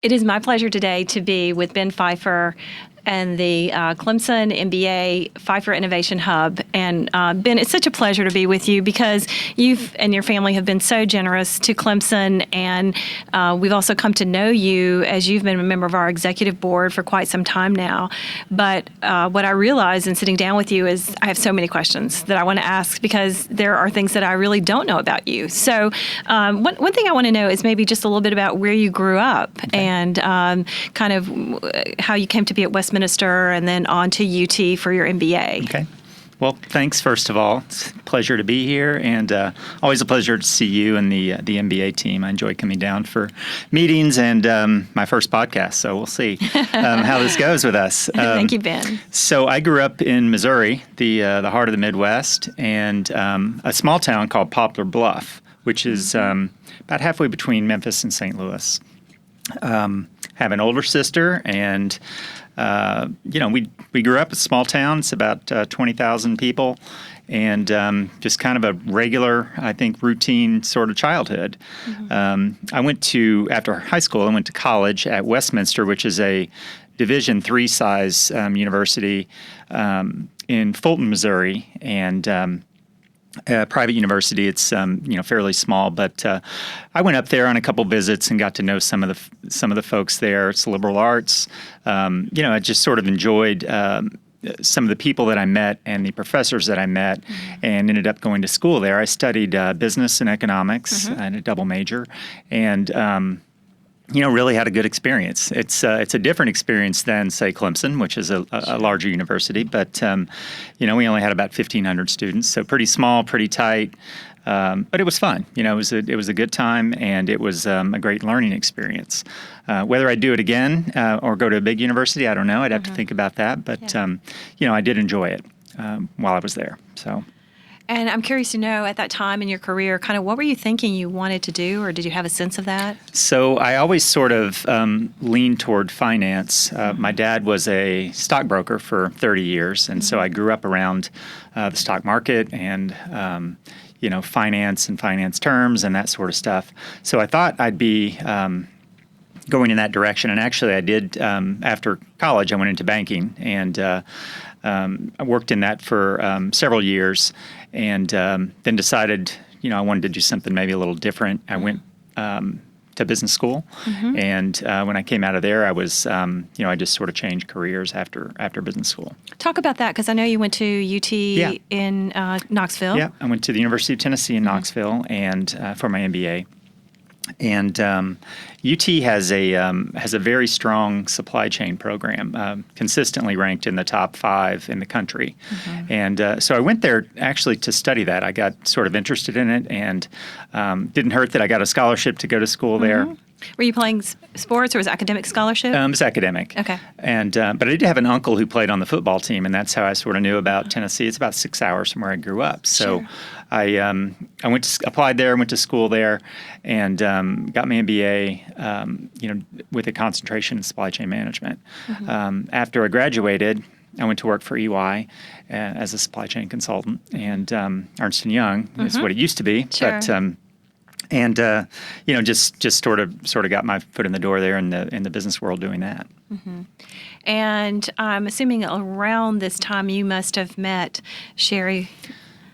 It is my pleasure today to be with Ben Phyfer and the Clemson MBA Phyfer Innovation Hub. And Ben, it's such a pleasure to be with you because you and your family have been so generous to Clemson, and we've also come to know you as you've been a member of our executive board for quite some time now. But what I realized in sitting down with you is I have so many questions that I want to ask because there are things that I really don't know about you. So one thing I want to know is maybe just a little bit about where you grew up and kind of how you came to be at Westminster and then on to UT for your MBA. Okay. Well, thanks, first of all. It's a pleasure to be here, and always a pleasure to see you and the MBA team. I enjoy coming down for meetings and my first podcast, so we'll see how this goes with us. Thank you, Ben. So I grew up in Missouri, the heart of the Midwest, and a small town called Poplar Bluff, which is about halfway between Memphis and St. Louis. Have an older sister, and we grew up in a small town. It's about 20,000 people, and just kind of a regular, I think, routine sort of childhood. After high school, I went to college at Westminster, which is a Division III size university in Fulton, Missouri, and a private university. It's fairly small, but I went up there on a couple visits and got to know some of the folks there. It's liberal arts. I just sort of enjoyed some of the people that I met and the professors that I met, and ended up going to school there. I studied business and economics and a double major, and really had a good experience. It's a different experience than, say, Clemson, which is a larger university, but we only had about 1,500 students, so pretty small, pretty tight, but it was fun. It was a good time, and it was a great learning experience. Whether I'd do it again or go to a big university, I don't know. I'd have to think about that, but I did enjoy it while I was there. So. And I'm curious to know, at that time in your career, kind of what were you thinking you wanted to do, or did you have a sense of that? So I always sort of leaned toward finance. My dad was a stockbroker for 30 years, and so I grew up around the stock market and finance and finance terms and that sort of stuff. So I thought I'd be going in that direction, and actually I did. After college, I went into banking, and I worked in that for several years, and then decided, I wanted to do something maybe a little different. I went to business school, and when I came out of there, I was, I just sort of changed careers after business school. Talk about that, because I know you went to UT in Knoxville. Yeah, I went to the University of Tennessee in Knoxville, and for my MBA. And UT has a very strong supply chain program, consistently ranked in the top 5 in the country. And so I went there actually to study that. I got sort of interested in it, and didn't hurt that I got a scholarship to go to school there. Were you playing sports, or was it academic scholarship? It was academic. Okay. And but I did have an uncle who played on the football team, and that's how I sort of knew about Tennessee. It's about 6 hours from where I grew up. So I applied there, went to school there, and got my MBA, with a concentration in supply chain management. After I graduated, I went to work for EY as a supply chain consultant, and Ernst & Young is what it used to be. Sure. But and just sort of got my foot in the door there in the business world doing that. And I'm assuming around this time you must have met Sheree.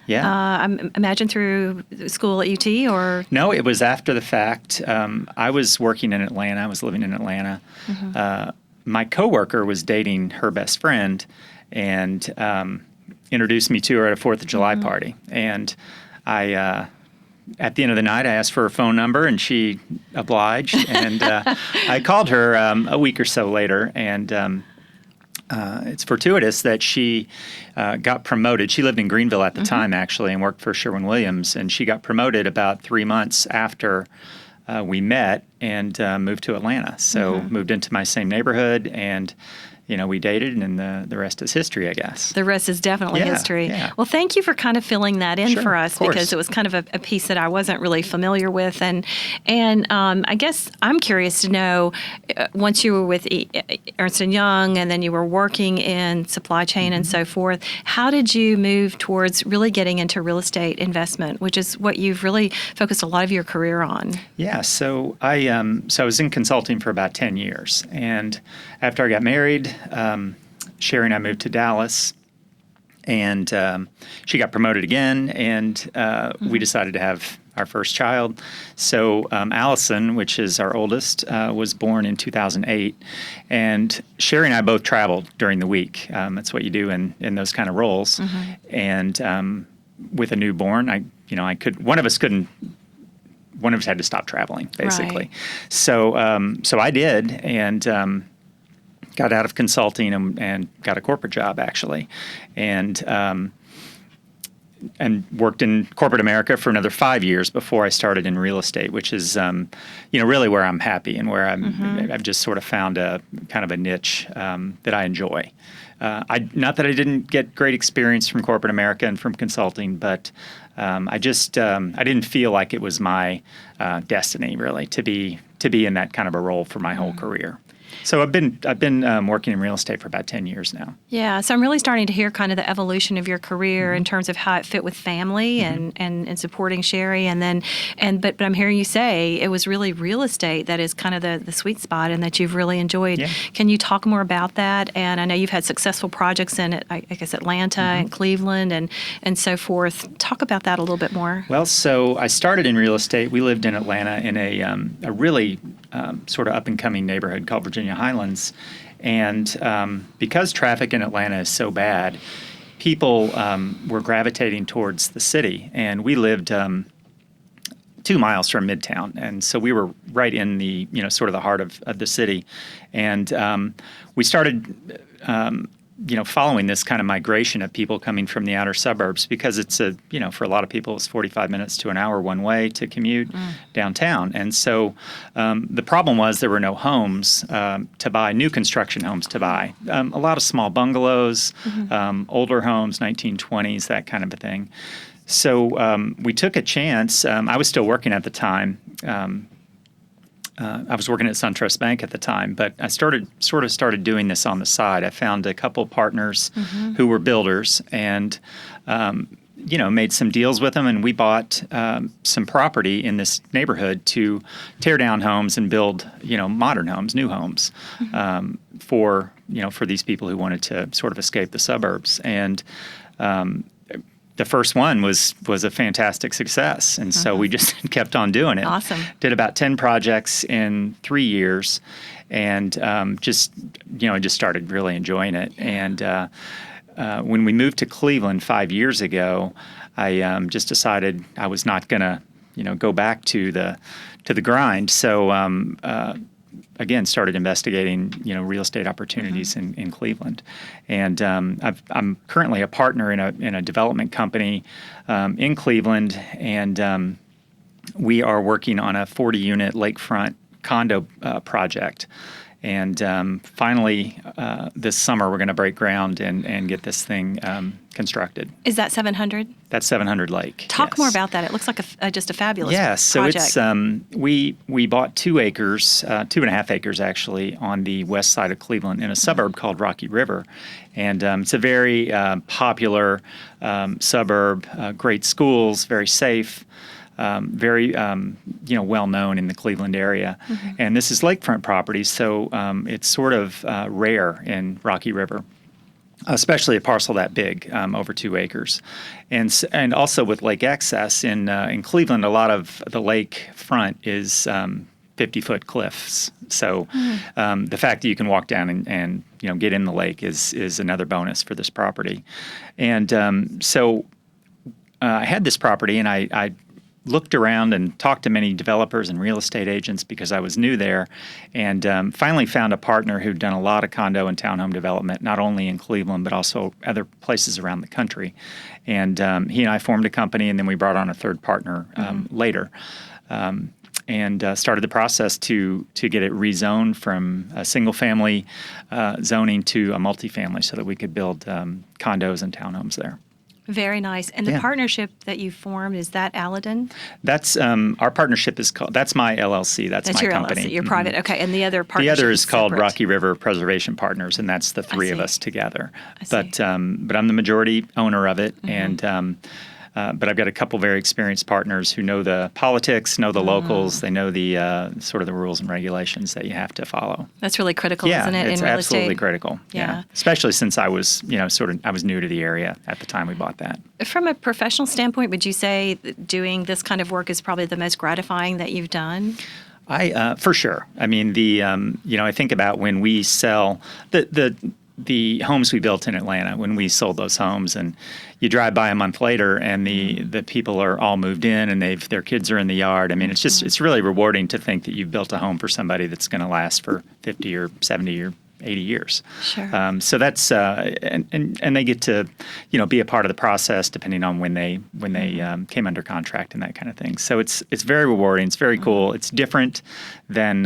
Yeah. I imagine through school at UT, or? No, it was after the fact. I was working in Atlanta. I was living in Atlanta. My coworker was dating her best friend, and introduced me to her at a 4th of July party. And I at the end of the night, I asked for her phone number, and she obliged. And I called her a week or so later, and it's fortuitous that she got promoted. She lived in Greenville at the time, actually, and worked for Sherwin-Williams. And she got promoted about 3 months after we met, and moved to Atlanta. So moved into my same neighborhood, and we dated, and then the rest is history, I guess. The rest is definitely history. Yeah. Well, thank you for kind of filling that in Sure, for us, of course. because it was kind of a piece that I wasn't really familiar with. And I guess I'm curious to know, once you were with Ernst & Young and then you were working in supply chain and so forth, how did you move towards really getting into real estate investment, which is what you've really focused a lot of your career on? Yeah, so I was in consulting for about 10 years, and after I got married, Sheree and I moved to Dallas, and she got promoted again, and we decided to have our first child. So Allison, which is our oldest, was born in 2008, and Sheree and I both traveled during the week. That's what you do in those kind of roles, and with a newborn, one of us had to stop traveling, basically. Right. So I did, and got out of consulting and got a corporate job, actually, and worked in corporate America for another 5 years before I started in real estate, which is really where I'm happy and where I've just sort of found a kind of a niche that I enjoy. Not that I didn't get great experience from corporate America and from consulting, but I didn't feel like it was my destiny, really, to be in that kind of a role for my whole career. So I've been working in real estate for about 10 years now. Yeah, so I'm really starting to hear kind of the evolution of your career in terms of how it fit with family and supporting Sheree, but I'm hearing you say it was really real estate that is kind of the sweet spot and that you've really enjoyed. Yeah. Can you talk more about that? And I know you've had successful projects in, I guess, Atlanta and Cleveland and so forth. Talk about that a little bit more. Well, so I started in real estate. We lived in Atlanta in a really sort of up-and-coming neighborhood called Virginia Highlands. And because traffic in Atlanta is so bad, people were gravitating towards the city. And we lived 2 miles from Midtown. And so we were right in the, sort of the heart of the city. And we started following this kind of migration of people coming from the outer suburbs, because it's for a lot of people, it's 45 minutes to an hour one way to commute downtown. And so the problem was there were no homes to buy, new construction homes to buy. A lot of small bungalows, older homes, 1920s, that kind of a thing. So we took a chance. I was still working at the time. I was working at SunTrust Bank at the time, but I started doing this on the side. I found a couple partners who were builders, and made some deals with them, and we bought some property in this neighborhood to tear down homes and build modern homes, new homes for these people who wanted to sort of escape the suburbs. And the first one was a fantastic success, and so we just kept on doing it. Awesome. Did about 10 projects in 3 years, and just started really enjoying it. And when we moved to Cleveland 5 years ago, I just decided I was not going to go back to the grind. So again, started investigating, real estate opportunities in Cleveland, and I'm currently a partner in a development company in Cleveland, and we are working on a 40-unit lakefront condo project. And finally, this summer, we're going to break ground and get this thing constructed. Is that 700? That's 700 Lake. Talk more about that. It looks like just a fabulous project. So it's we bought 2 acres, 2.5 acres actually, on the west side of Cleveland in a suburb called Rocky River, and it's a very popular suburb. Great schools, very safe. Very well known in the Cleveland area, and this is lakefront property, so it's sort of rare in Rocky River, especially a parcel that big, over 2 acres, and also with lake access in Cleveland, a lot of the lakefront is 50-foot cliffs. So the fact that you can walk down and get in the lake is another bonus for this property, and so I had this property, and I looked around and talked to many developers and real estate agents because I was new there, and finally found a partner who'd done a lot of condo and townhome development, not only in Cleveland, but also other places around the country. And he and I formed a company, and then we brought on a third partner later. and started the process to get it rezoned from a single-family zoning to a multifamily so that we could build condos and townhomes there. Very nice. And the Yeah. partnership that you formed, is that Aladdin? That's our partnership is called. That's my LLC. That's my your company. LLC, your Mhm. private. Okay, and the other The partnership other is called separate. Rocky River Preservation Partners, and that's the three of see. us together. I see. But I'm the majority owner of it, and but I've got a couple very experienced partners who know the politics, know the locals, they know the sort of the rules and regulations that you have to follow. That's really critical, Yeah, isn't it, it's in real absolutely estate? critical. Yeah. Especially since I was, I was new to the area at the time we bought that. From a professional standpoint, would you say that doing this kind of work is probably the most gratifying that you've done? For sure. I mean, I think about when we sell the homes we built in Atlanta, when we sold those homes, and you drive by a month later and the people are all moved in and their kids are in the yard. I mean, it's really rewarding to think that you've built a home for somebody that's going to last for 50 or 70 or 80 years. Sure. So that's and they get to be a part of the process depending on when they came under contract and that kind of thing. So it's very rewarding. It's very cool. It's different than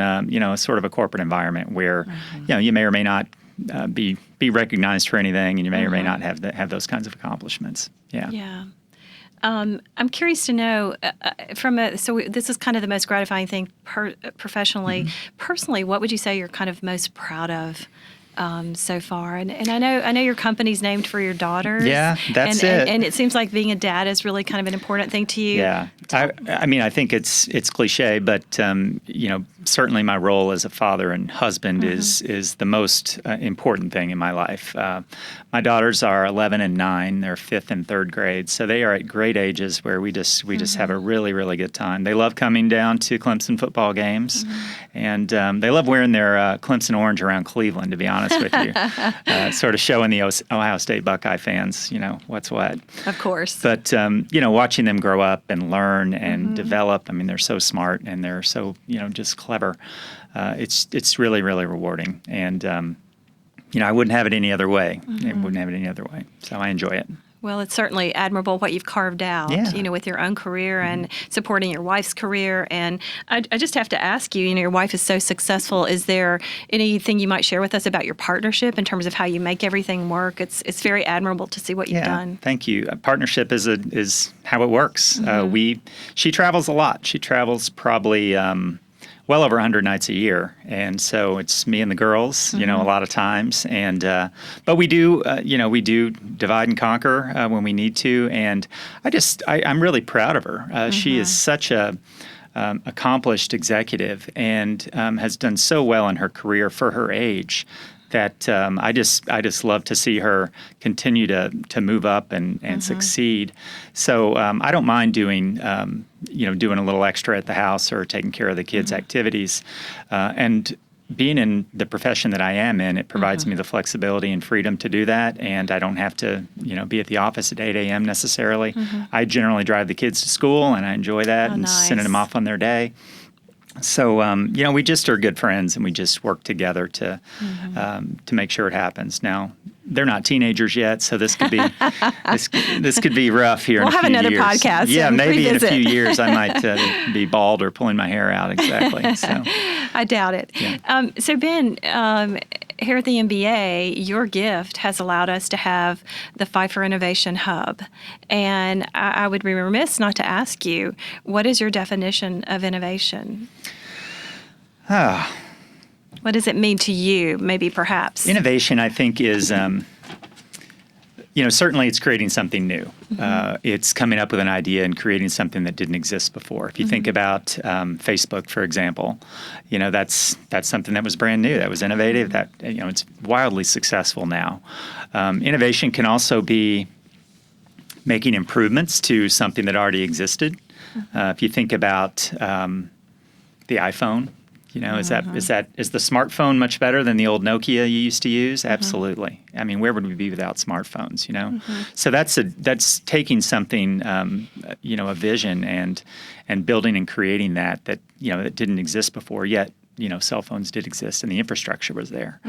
sort of a corporate environment where you may or may not be recognized for anything, and you may or may not have those kinds of accomplishments. Yeah. Yeah. I'm curious to know so this is kind of the most gratifying thing professionally. Personally, what would you say you're kind of most proud of so far? And I know your company's named for your daughters. Yeah, that's it. And it seems like being a dad is really kind of an important thing to you. Yeah. I mean, I think it's cliche, but certainly my role as a father and husband is the most important thing in my life. My daughters are 11 and 9; they're 5th and 3rd grade, so they are at great ages where we just have a really, really good time. They love coming down to Clemson football games, and they love wearing their Clemson orange around Cleveland. To be honest with you, sort of showing the Ohio State Buckeye fans, what's what. Of course. But watching them grow up and learn and develop. I mean, they're so smart and they're so just clever. It's really, really rewarding, and I wouldn't have it any other way. I wouldn't have it any other way. So I enjoy it. Well, it's certainly admirable what you've carved out, with your own career and supporting your wife's career. And I just have to ask you, your wife is so successful. Is there anything you might share with us about your partnership in terms of how you make everything work? It's very admirable to see what you've done. Thank you. Partnership is how it works. She travels a lot. She travels probably well over 100 nights a year, and so it's me and the girls, a lot of times. And but we do divide and conquer when we need to. And I'm really proud of her. She is such a accomplished executive and has done so well in her career for her age that I just love to see her continue to move up and succeed. So I don't mind doing doing a little extra at the house or taking care of the kids' activities, and being in the profession that I am in, it provides me the flexibility and freedom to do that, and I don't have to be at the office at 8 a.m. necessarily. I generally drive the kids to school, and I enjoy that, and sending them off on their day. So, we just are good friends, and we just work together to make sure it happens. Now, they're not teenagers yet, so this could be this could be rough here. We'll in a few have another years. podcast. Yeah, and maybe revisit. in a few years I might be bald or pulling my hair out. Exactly. So, I doubt it. Yeah. So Ben, here at the MBA, your gift has allowed us to have the Phyfer Innovation Hub, and I would be remiss not to ask you, what is your definition of innovation? What does it mean to you, maybe perhaps? Innovation, I think, is, certainly it's creating something new. It's coming up with an idea and creating something that didn't exist before. If you think about Facebook, for example, that's something that was brand new, that was innovative, that, it's wildly successful now. Innovation can also be making improvements to something that already existed. If you think about the iPhone, is the smartphone much better than the old Nokia you used to use? Absolutely. I mean, where would we be without smartphones? So that's taking something, a vision and building and creating that that didn't exist before. Yet, cell phones did exist and the infrastructure was there.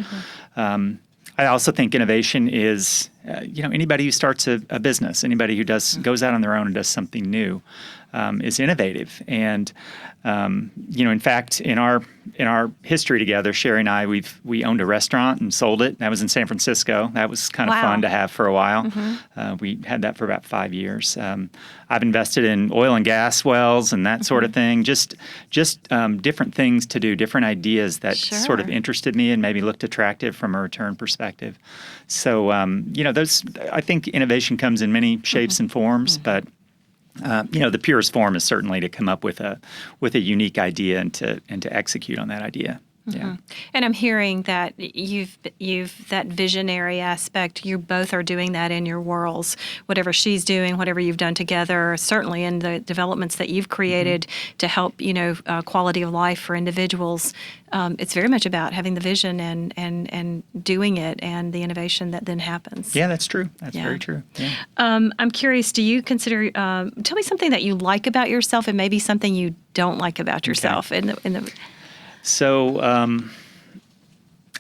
I also think innovation is, anybody who starts a business, anybody who goes out on their own and does something new. is innovative. And in fact, in our history together, Sheree and I, we owned a restaurant and sold it. That was in San Francisco. That was kind of fun to have for a while. We had that for about 5 years. I've invested in oil and gas wells and that sort of thing. Just different things to do, different ideas that sort of interested me and maybe looked attractive from a return perspective. So those, I think innovation comes in many shapes and forms, but the purest form is certainly to come up with a unique idea and to execute on that idea. Yeah. And I'm hearing that you've that visionary aspect. You both are doing that in your worlds. Whatever she's doing, whatever you've done together, certainly in the developments that you've created to help quality of life for individuals. It's very much about having the vision and doing it, and the innovation that then happens. Yeah, that's true. That's very true. Yeah. I'm curious. Do you consider? Tell me something that you like about yourself, and maybe something you don't like about yourself. So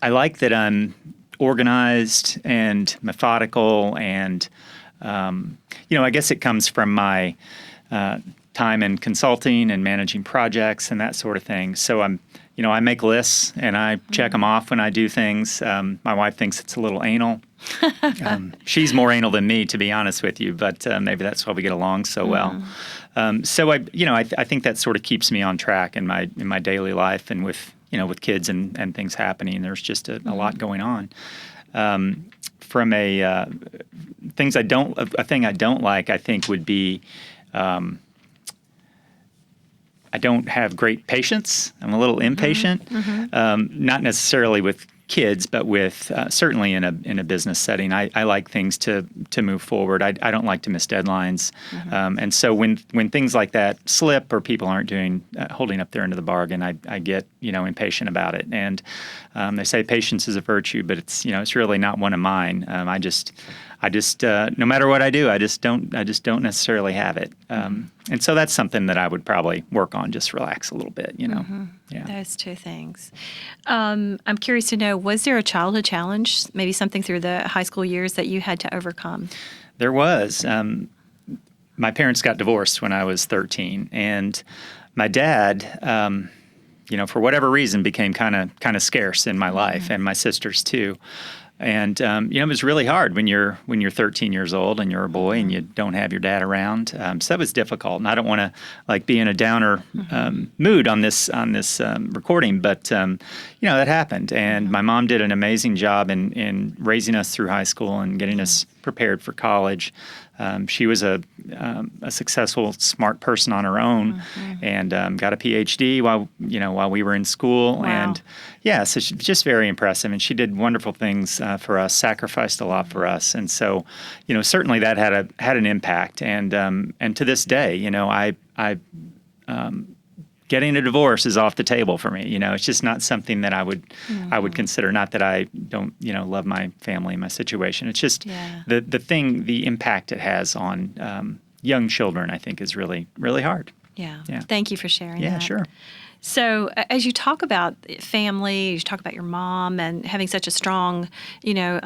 I like that I'm organized and methodical, and I guess it comes from my time in consulting and managing projects and that sort of thing. So I make lists and I check them off when I do things. My wife thinks it's a little anal. She's more anal than me, to be honest with you, but maybe that's why we get along so well. So I think that sort of keeps me on track in my daily life, and with kids and things happening. There's just a lot going on. From a thing I don't like, I think would be I don't have great patience. I'm a little impatient, not necessarily with kids, but with certainly in a business setting. I like things to move forward. I don't like to miss deadlines, and so when things like that slip or people aren't holding up their end of the bargain, I get impatient about it. And they say patience is a virtue, but it's really not one of mine. I just no matter what I do, I just don't necessarily have it. And so that's something that I would probably work on. Just relax a little bit, Yeah. Those two things. I'm curious to know, was there a childhood challenge, maybe something through the high school years that you had to overcome? There was. My parents got divorced when I was 13, and my dad, for whatever reason, became kind of scarce in my life, and my sisters too. And it was really hard when you're 13 years old and you're a boy and you don't have your dad around. So that was difficult. And I don't want to be in a downer mood on this recording, but that happened. And my mom did an amazing job in raising us through high school and getting us prepared for college. She was a successful, smart person on her own, and got a PhD while we were in school. Wow. And so she's just very impressive, and she did wonderful things for us, sacrificed a lot for us, and so certainly that had an impact. And to this day, I getting a divorce is off the table for me. It's just not something that I would consider. Not that I don't, love my family and my situation. It's just the impact it has on young children, I think, is really, really hard. Yeah. Thank you for sharing that. Yeah, sure. So as you talk about family, you talk about your mom and having such a strong, female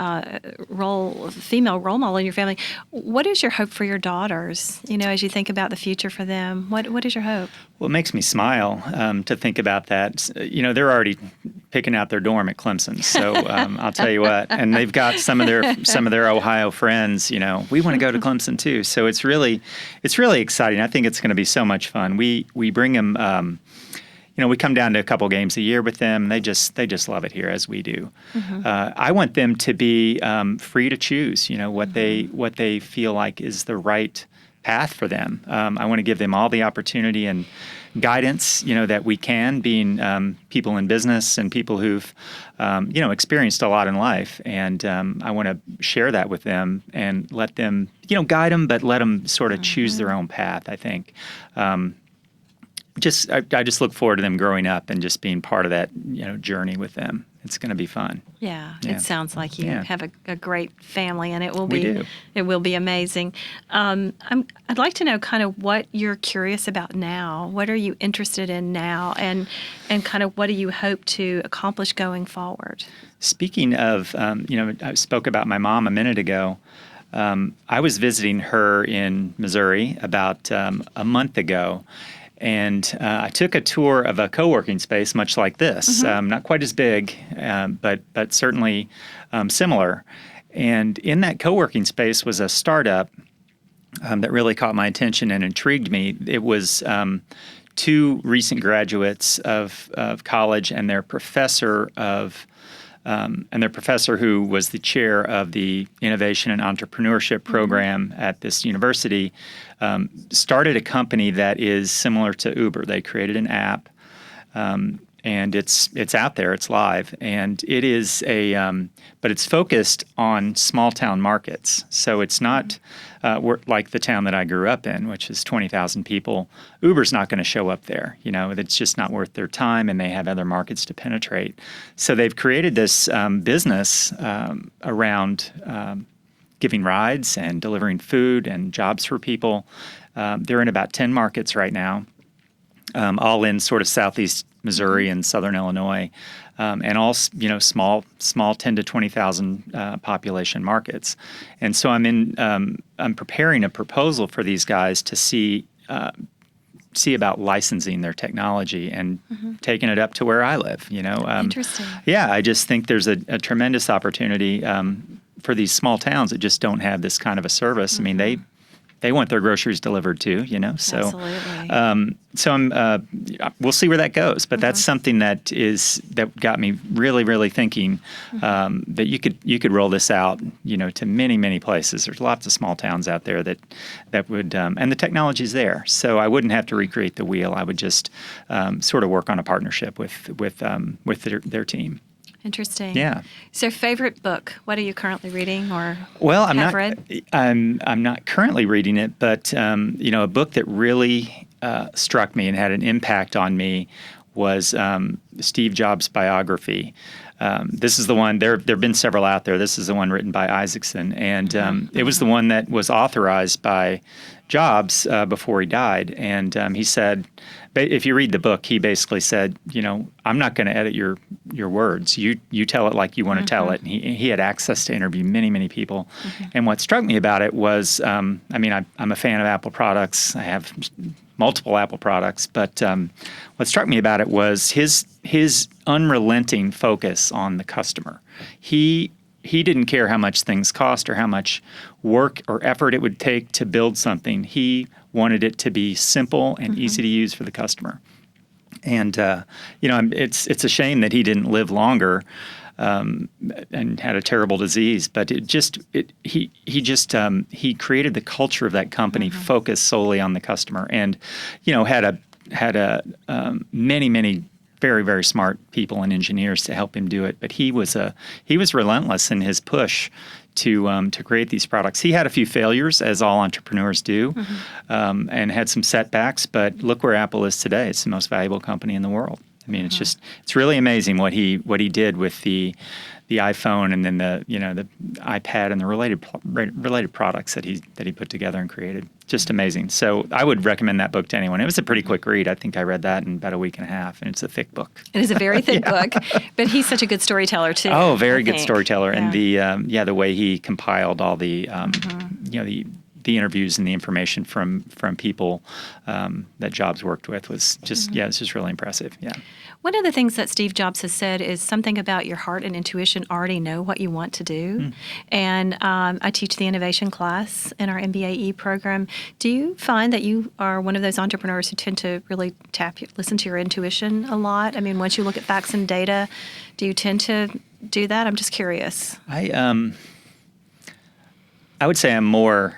role model in your family, what is your hope for your daughters, as you think about the future for them? What is your hope? Well, it makes me smile to think about that. They're already picking out their dorm at Clemson, so I'll tell you what. And they've got some of their Ohio friends. We want to go to Clemson too. So it's really exciting. I think it's going to be so much fun. We bring them. We come down to a couple games a year with them. They just love it here, as we do. I want them to be free to choose, what they feel like is the right path for them. I want to give them all the opportunity and guidance, that we can, being people in business and people who've, experienced a lot in life. And I want to share that with them and let them, guide them, but let them sort of choose their own path, I think. I just look forward to them growing up and just being part of that, journey with them. It's going to be fun. Yeah, it sounds like you have a great family, and it will be amazing. I'd like to know kind of what you're curious about now. What are you interested in now, and kind of what do you hope to accomplish going forward? Speaking of, I spoke about my mom a minute ago. I was visiting her in Missouri about a month ago, and I took a tour of a co-working space much like this, not quite as big, but certainly similar. And in that co-working space was a startup that really caught my attention and intrigued me. It was two recent graduates of college and their professor who was the chair of the Innovation and Entrepreneurship program at this university, started a company that is similar to Uber. They created an app, and it's out there, it's live, and it is but it's focused on small town markets. So it's not like the town that I grew up in, which is 20,000 people. Uber's not going to show up there. It's just not worth their time, and they have other markets to penetrate. So they've created this business around giving rides and delivering food and jobs for people. They're in about 10 markets right now, all in sort of southeast Missouri and southern Illinois, and all small 10 to 20,000 population markets. And so I'm preparing a proposal for these guys to see about licensing their technology and taking it up to where I live. Interesting. Yeah, I just think there's a tremendous opportunity for these small towns that just don't have this kind of a service. I mean, they want their groceries delivered too, So, absolutely. We'll see where that goes. But that's something that got me really, really thinking that you could roll this out, to many, many places. There's lots of small towns out there that would, and the technology's there. So I wouldn't have to recreate the wheel. I would just sort of work on a partnership with their team. Interesting. Yeah. So, favorite book? What are you currently reading or have read? I'm not currently reading it, but a book that really struck me and had an impact on me was Steve Jobs' biography. This is the one. There have been several out there. This is the one written by Isaacson, and it was the one that was authorized by Jobs before he died. And he said, if you read the book, he basically said, I'm not going to edit your words. You tell it like you want to tell it. And he had access to interview many, many people. And what struck me about it was, I'm a fan of Apple products. I have multiple Apple products, but what struck me about it was his unrelenting focus on the customer. He didn't care how much things cost or how much work or effort it would take to build something. He wanted it to be simple and easy to use for the customer. And it's a shame that he didn't live longer and had a terrible disease. But he created the culture of that company focused solely on the customer, and had many very, very smart people and engineers to help him do it. But he was relentless in his push to create these products. He had a few failures, as all entrepreneurs do, and had some setbacks. But look where Apple is today. It's the most valuable company in the world. I mean, it's really amazing what he did with the iPhone and then the iPad and the related products that he put together and created. Just amazing. So I would recommend that book to anyone. It was a pretty quick read. I think I read that in about a week and a half, and it's a thick book. It is a very thick book, but he's such a good storyteller too. Oh, very good storyteller, and the way he compiled all the the interviews and the information from people that Jobs worked with was just it's just really impressive. Yeah. One of the things that Steve Jobs has said is something about your heart and intuition already know what you want to do. And I teach the innovation class in our MBAE program. Do you find that you are one of those entrepreneurs who tend to really listen to your intuition a lot? I mean, once you look at facts and data, do you tend to do that? I'm just curious. I would say I'm more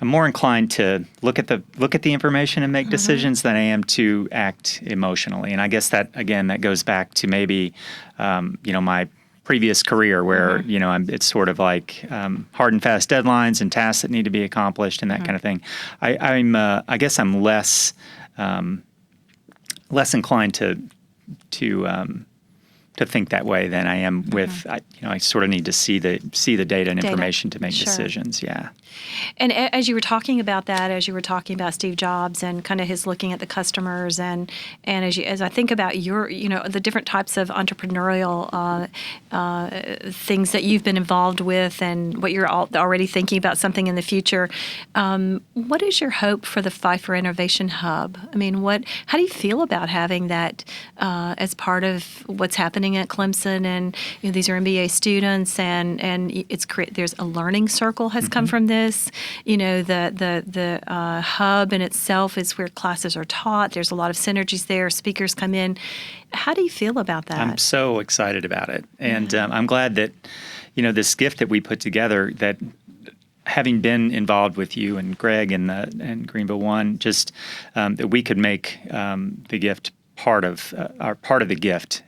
inclined to look at the information and make decisions than I am to act emotionally. And I guess that goes back to maybe my previous career where it's sort of like hard and fast deadlines and tasks that need to be accomplished and that kind of thing. I guess I'm less inclined to to think that way than I am with. I sort of need to see the data and information to make Sure. decisions. Yeah. And as you were talking about that, as you were talking about Steve Jobs and kind of his looking at the customers, and as I think about your, the different types of entrepreneurial things that you've been involved with, and what you're already thinking about something in the future, what is your hope for the Phyfer Innovation Hub? I mean, how do you feel about having that as part of what's happening at Clemson? And these are MBA students, and there's a learning circle has come from this. The hub in itself is where classes are taught. There's a lot of synergies there. Speakers come in. How do you feel about that? I'm so excited about it, and I'm glad that this gift that we put together, that having been involved with you and Greg and Greenville One, just that we could make the gift part of the gift,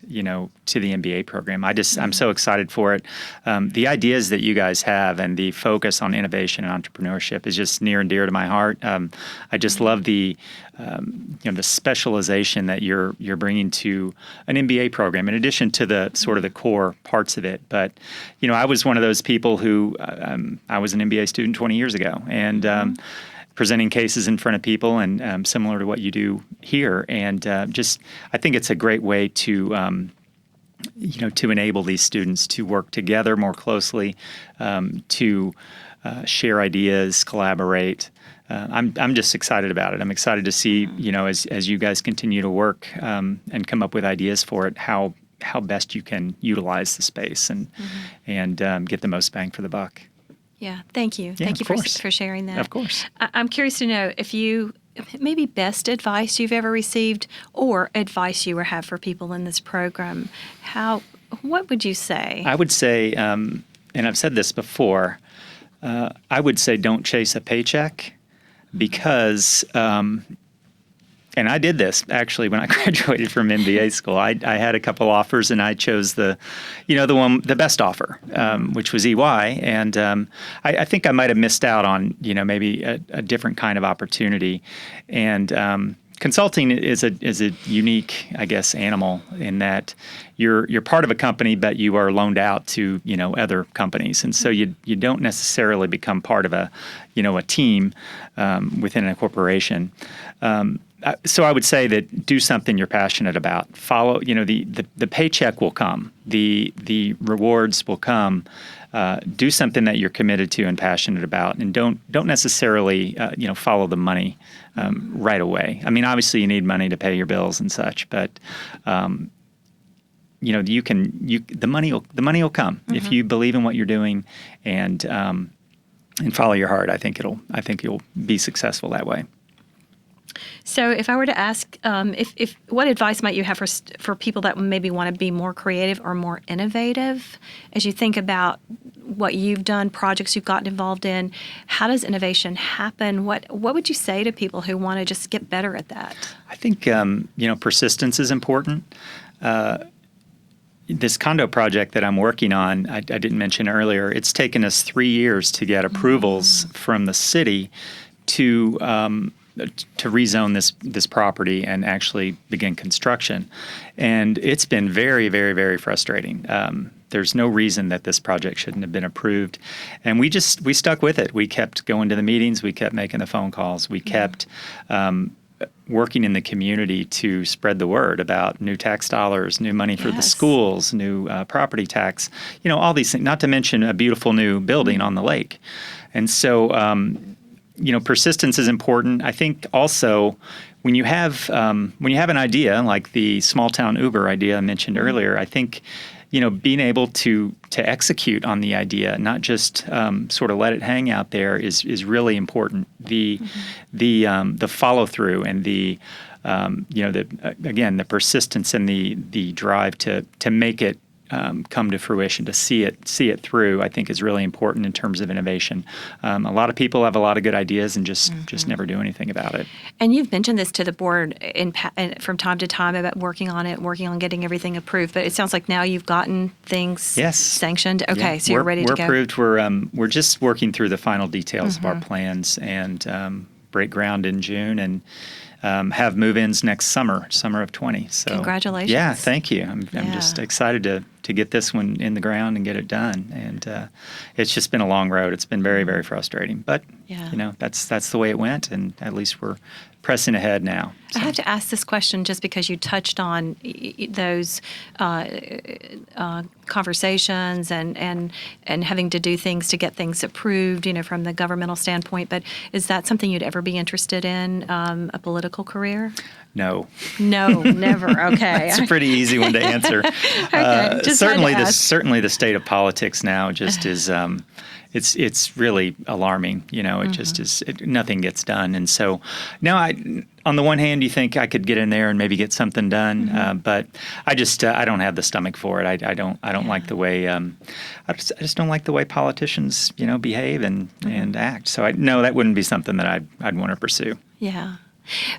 to the MBA program. I'm so excited for it. The ideas that you guys have and the focus on innovation and entrepreneurship is just near and dear to my heart. I just love the specialization that you're bringing to an MBA program, in addition to the sort of the core parts of it. But I was one of those people who I was an MBA student 20 years ago, and presenting cases in front of people, and similar to what you do here. And I think it's a great way to, to enable these students to work together more closely, to share ideas, collaborate. I'm just excited about it. I'm excited to see, as you guys continue to work and come up with ideas for it, how best you can utilize the space and get the most bang for the buck. Yeah, thank you. Yeah, thank you for sharing that. Of course. I'm curious to know if maybe best advice you've ever received, or advice you have for people in this program. What would you say? I would say, and I've said this before, I would say don't chase a paycheck, because and I did this actually when I graduated from MBA school. I had a couple offers, and I chose the best offer, which was EY. And I think I might have missed out on maybe a different kind of opportunity. And consulting is a unique, I guess, animal in that you're part of a company, but you are loaned out to other companies, and so you don't necessarily become part of a team within a corporation. So I would say that do something you're passionate about. Follow, the paycheck will come, the rewards will come. Do something that you're committed to and passionate about, and don't necessarily follow the money right away. I mean, obviously you need money to pay your bills and such, but the money will come if you believe in what you're doing and follow your heart. I think you'll be successful that way. So if I were to ask, if what advice might you have for people that maybe want to be more creative or more innovative, as you think about what you've done, projects you've gotten involved in, how does innovation happen? What would you say to people who want to just get better at that? I think persistence is important. This condo project that I'm working on, I didn't mention earlier, it's taken us 3 years to get approvals from the city to rezone this property and actually begin construction. And it's been very, very, very frustrating. There's no reason that this project shouldn't have been approved. And we stuck with it. We kept going to the meetings. We kept making the phone calls. We kept working in the community to spread the word about new tax dollars, new money for the schools, new property tax, all these things, not to mention a beautiful new building on the lake. And so, persistence is important. I think also when you have an idea like the small town Uber idea I mentioned earlier, I think being able to execute on the idea, not just sort of let it hang out there, is really important. The follow through and the persistence and the drive to make it come to fruition, to see it through, I think is really important in terms of innovation. A lot of people have a lot of good ideas and just never do anything about it. And you've mentioned this to the board from time to time about working on getting everything approved. But it sounds like now you've gotten things sanctioned. Okay, so you're ready to go. We're approved. We're just working through the final details of our plans and break ground in June, and have move-ins next summer of 20. So Congratulations. Yeah, thank you. I'm just excited to get this one in the ground and get it done. And it's just been a long road. It's been very, very frustrating. But that's the way it went, and at least we're pressing ahead now. So. I have to ask this question just because you touched on those conversations and having to do things to get things approved, from the governmental standpoint. But is that something you'd ever be interested in, a political career? No. No, never. Okay. It's a pretty easy one to answer. Okay, certainly the state of politics now just is. It's really alarming. It just is. Nothing gets done, and so now on the one hand, you think I could get in there and maybe get something done, but I just I don't have the stomach for it. I don't like the way I just don't like the way politicians behave and act. So no, that wouldn't be something that I'd want to pursue. Yeah.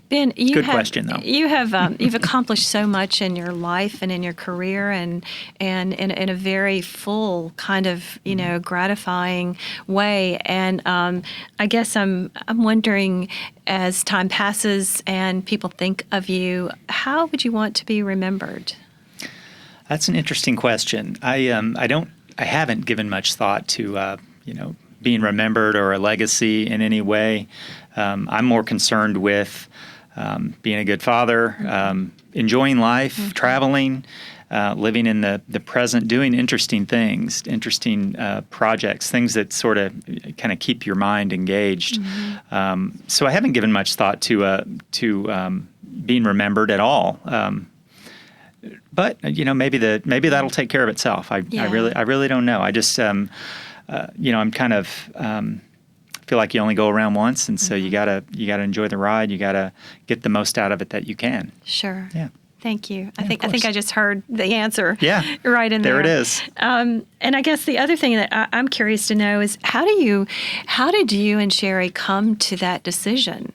Ben, Good question, though. You've accomplished so much in your life and in your career, and in a very full kind of gratifying way. And I guess I'm wondering, as time passes and people think of you, how would you want to be remembered? That's an interesting question. I haven't given much thought to being remembered or a legacy in any way. I'm more concerned with being a good father, enjoying life, traveling, living in the present, doing interesting things, interesting projects, things that sort of kind of keep your mind engaged. So I haven't given much thought to being remembered at all. But maybe that'll take care of itself. I really don't know. I just I'm kind of feel like you only go around once, and so you gotta enjoy the ride. You gotta get the most out of it that you can. Sure. Yeah. Thank you. I think I just heard the answer. Yeah. Right in there. There it is. And I guess the other thing that I'm curious to know is how did you and Sheree come to that decision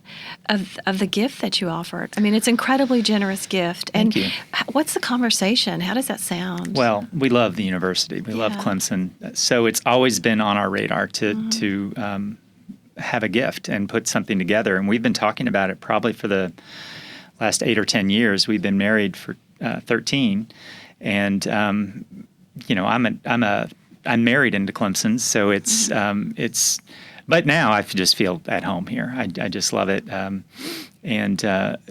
of the gift that you offered? I mean, it's an incredibly generous gift. Thank you. What's the conversation? How does that sound? Well, we love the university. We love Clemson. So it's always been on our radar to have a gift and put something together. And we've been talking about it probably for the last 8 or 10 years. We've been married for 13, and I'm married into Clemson, so it's. But now I just feel at home here. I just love it,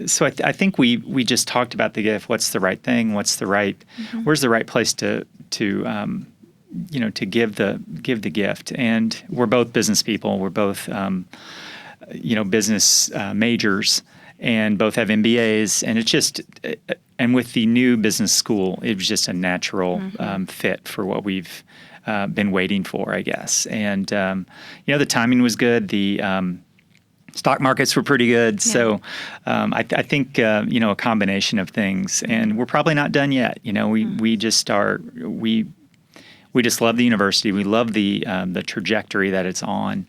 so I think we just talked about the gift. What's the right thing? Where's the right place to give the gift? And we're both business people. We're both business majors, and both have MBAs, and it's just, and with the new business school, it was just a natural fit for what we've been waiting for, I guess. And the timing was good. The stock markets were pretty good, so I think a combination of things. And we're probably not done yet. We just are. We just love the university. We love the trajectory that it's on.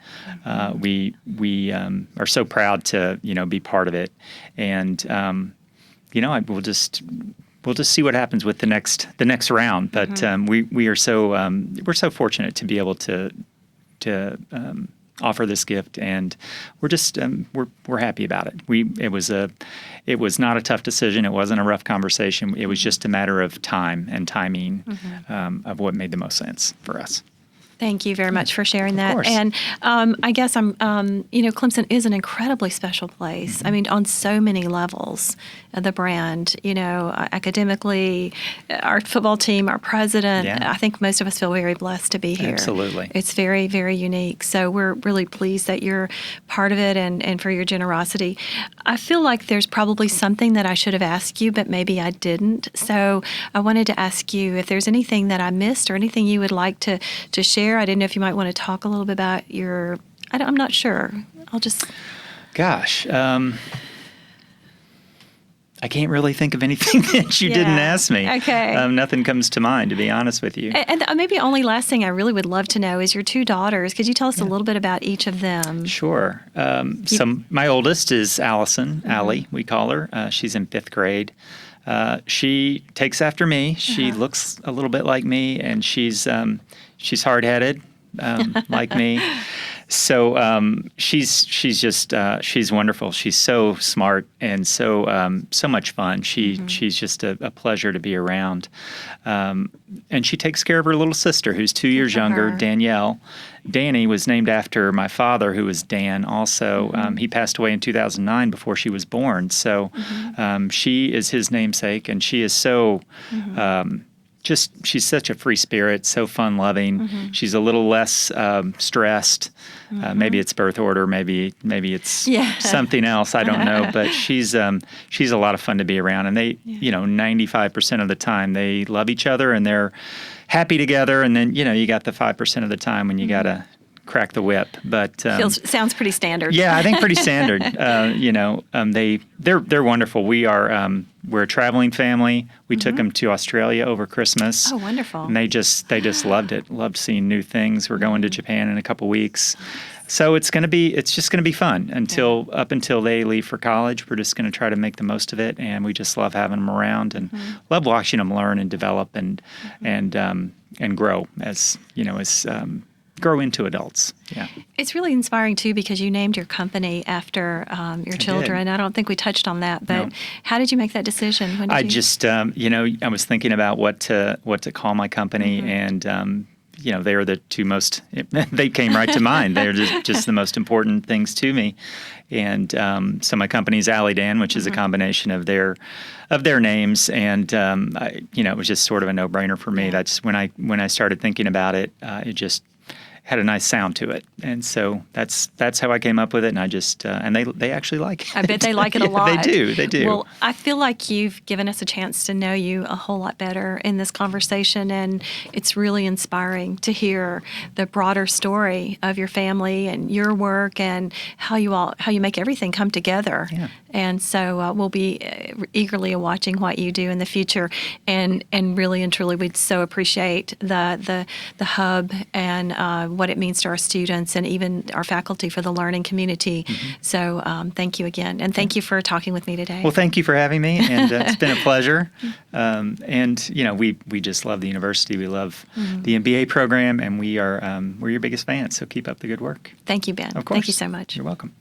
We are so proud to be part of it, and we'll just see what happens with the next round. But we're so fortunate to be able to offer this gift, and we're just we're happy about it. It was not a tough decision. It wasn't a rough conversation. It was just a matter of time and timing of what made the most sense for us. Thank you very much for sharing that. Of course. And I guess Clemson is an incredibly special place. I mean, on so many levels, the brand, academically, our football team, our president. Yeah. I think most of us feel very blessed to be here. Absolutely. It's very, very unique. So we're really pleased that you're part of it and for your generosity. I feel like there's probably something that I should have asked you, but maybe I didn't. So I wanted to ask you if there's anything that I missed or anything you would like to share. I didn't know if you might want to talk a little bit about I'm not sure. I'll just. Gosh. I can't really think of anything that you didn't ask me. Okay. Nothing comes to mind, to be honest with you. And maybe only last thing I really would love to know is your 2 daughters. Could you tell us a little bit about each of them? Sure. So my oldest is Allison, Allie, we call her. She's in 5th grade. She takes after me. She looks a little bit like me, and she's hard-headed like me. So she's just she's wonderful. She's so smart and so much fun. She's just a pleasure to be around. And she takes care of her little sister, who's 2 years younger, Danielle. Danny was named after my father, who was Dan also. He passed away in 2009 before she was born. So she is his namesake, and she is so she's such a free spirit, so fun-loving. She's a little less stressed. Maybe it's birth order, maybe it's something else. I don't know, but she's a lot of fun to be around. And they, 95% of the time they love each other and they're happy together. And then you got the 5% of the time when you got to crack the whip. But sounds pretty standard. Yeah, I think pretty standard. They're wonderful. We're a traveling family. We took them to Australia over Christmas. Oh, wonderful! And they just loved it. Loved seeing new things. We're going to Japan in a couple weeks. So it's just gonna be fun up until they leave for college. We're just gonna try to make the most of it, and we just love having them around and love watching them learn and develop and grow as grow into adults. Yeah. It's really inspiring too because you named your company after your children. I don't think we touched on that, but how did you make that decision? When did I was thinking about what to call my company, and they are the two most. They came right to mind. They're just the most important things to me, and so my company is Allidan, which is a combination of their names, and it was just sort of a no-brainer for me. That's when I started thinking about it. It just had a nice sound to it, and so that's how I came up with it. And I just and they actually like it. I bet they like it a lot. They do. Well, I feel like you've given us a chance to know you a whole lot better in this conversation, and it's really inspiring to hear the broader story of your family and your work and how you make everything come together. Yeah. And so we'll be eagerly watching what you do in the future, and really and truly, we'd so appreciate the hub and what it means to our students and even our faculty for the learning community. So thank you again, and thank you for talking with me today. Well, thank you for having me, and it's been a pleasure. And we just love the university. We love the MBA program, and we're your biggest fans. So keep up the good work. Thank you, Ben. Of course. Thank you so much. You're welcome.